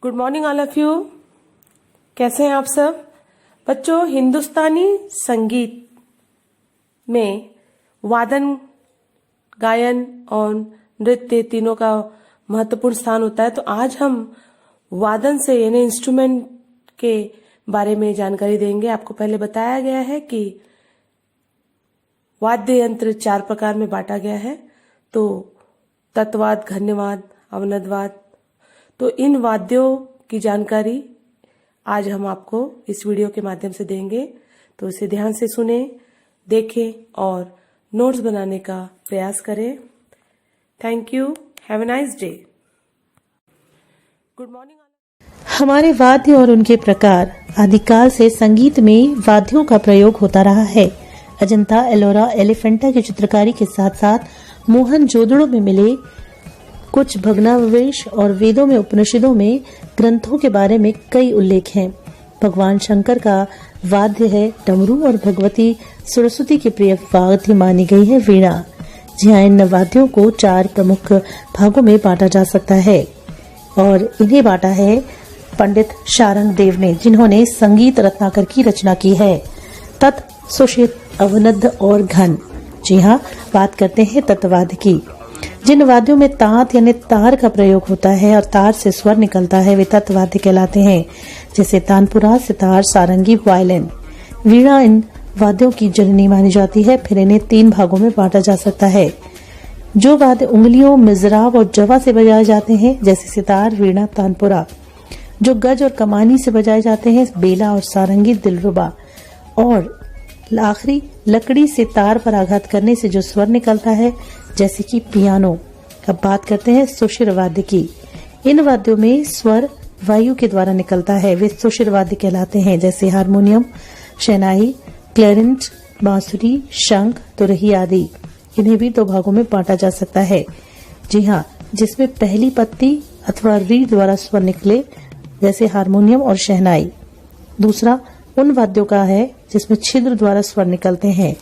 Good morning all of you. कैसे हैं आप सब बच्चों? हिंदुस्तानी संगीत में वादन, गायन और नृत्य तीनों का महत्वपूर्ण स्थान होता है। तो आज हम वादन से यानी इंस्ट्रूमेंट के बारे में जानकारी देंगे। आपको पहले बताया गया है कि वाद्य यंत्र 4 प्रकार में बांटा गया है, तो तत्वाद, घन्यवाद, अवनदवाद। तो इन वाद्यों की जानकारी आज हम आपको इस वीडियो के माध्यम से देंगे, तो इसे ध्यान से सुने, देखें और नोट्स बनाने का प्रयास करें। Thank you. Have a nice day. Good morning. हमारे वाद्य और उनके प्रकार आदिकाल से संगीत में वाद्यों का प्रयोग होता रहा है। अजंता, एलोरा, एलिफेंटा की चित्रकारी के साथ साथ मोहनजोदड़ो में मिले कुछ भग्नावशेष और वेदों में, उपनिषदों में, ग्रंथों के बारे में कई उल्लेख हैं। भगवान शंकर का वाद्य है डमरू और भगवती सरस्वती की प्रिय वाद्य मानी गई है वीणा। जी हाँ, इन वाद्यों को 4 प्रमुख भागों में बांटा जा सकता है और इन्हें बांटा है पंडित शारंग देव ने, जिन्होंने संगीत रत्नाकर की रचना की है। तत्, सुषित, अवनद और घन। जी हाँ, बात करते हैं तत्वाद की। जिन वाद्यों में तात यानी तार का प्रयोग होता है और तार से स्वर निकलता है, वे तत्वाद्य कहलाते हैं, जैसे तानपुरा, सितार, सारंगी, वायलिन। वीणा इन वाद्यों की जननी मानी जाती है। फिर इन्हें 3 भागों में बांटा जा सकता है। जो वाद्य उंगलियों, मिजराब और जवा से बजाए जाते हैं, जैसे सितार, वीणा, तानपुरा। जो गज और कमानी से बजाए जाते हैं, बेला और सारंगी, दिलरुबा। और आखिरी लकड़ी से तार पर आघात करने से जो स्वर निकलता है, जैसे कि पियानो। अब बात करते हैं सुषिर वाद्य की। इन वाद्यों में स्वर वायु के द्वारा निकलता है, वे सुषिर वाद्य कहलाते हैं, जैसे हारमोनियम, शहनाई, क्लैरिनेट, बांसुरी, शंख, तुरही आदि। इन्हें भी 2 भागों में बांटा जा सकता है। जी हाँ, जिसमें पहली पत्ती अथवा रीढ़ द्वारा स्वर निकले, जैसे हारमोनियम और शहनाई। दूसरा उन वाद्यों का है जिसमें छिद्र द्वारा स्वर निकलते हैं,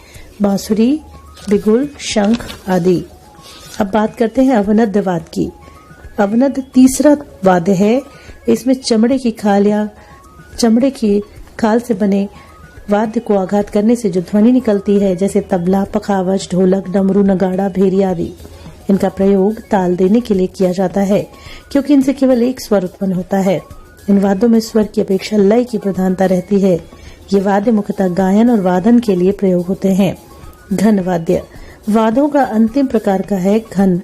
बांसुरी, बिगुल, शंख आदि। अब बात करते हैं अवनद वाद्य की। अवनद तीसरा वाद्य है। इसमें चमड़े की खाल या चमड़े की खाल से बने वाद्य को आघात करने से जो ध्वनि निकलती है, जैसे तबला, पखावज, ढोलक, डमरू, नगाड़ा, भेरी आदि। इनका प्रयोग ताल देने के लिए किया जाता है, क्योंकि इनसे केवल एक स्वर उत्पन्न होता है। इन वाद्यों में स्वर की अपेक्षा लय की प्रधानता रहती है। ये वाद्य मुख्यतः गायन और वादन के लिए प्रयोग होते हैं। घन वाद्य वाद्यों का अंतिम प्रकार का है घन।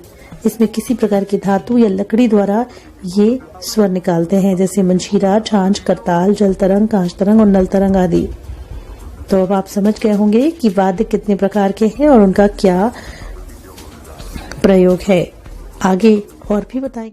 इसमें किसी प्रकार की धातु या लकड़ी द्वारा ये स्वर निकालते हैं, जैसे मंजीरा, झांझ, करताल, जल तरंग, कांच तरंग और नल तरंग आदि। तो अब आप समझ गए होंगे कि वाद्य कितने प्रकार के हैं और उनका क्या प्रयोग है। आगे और भी बताएंगे।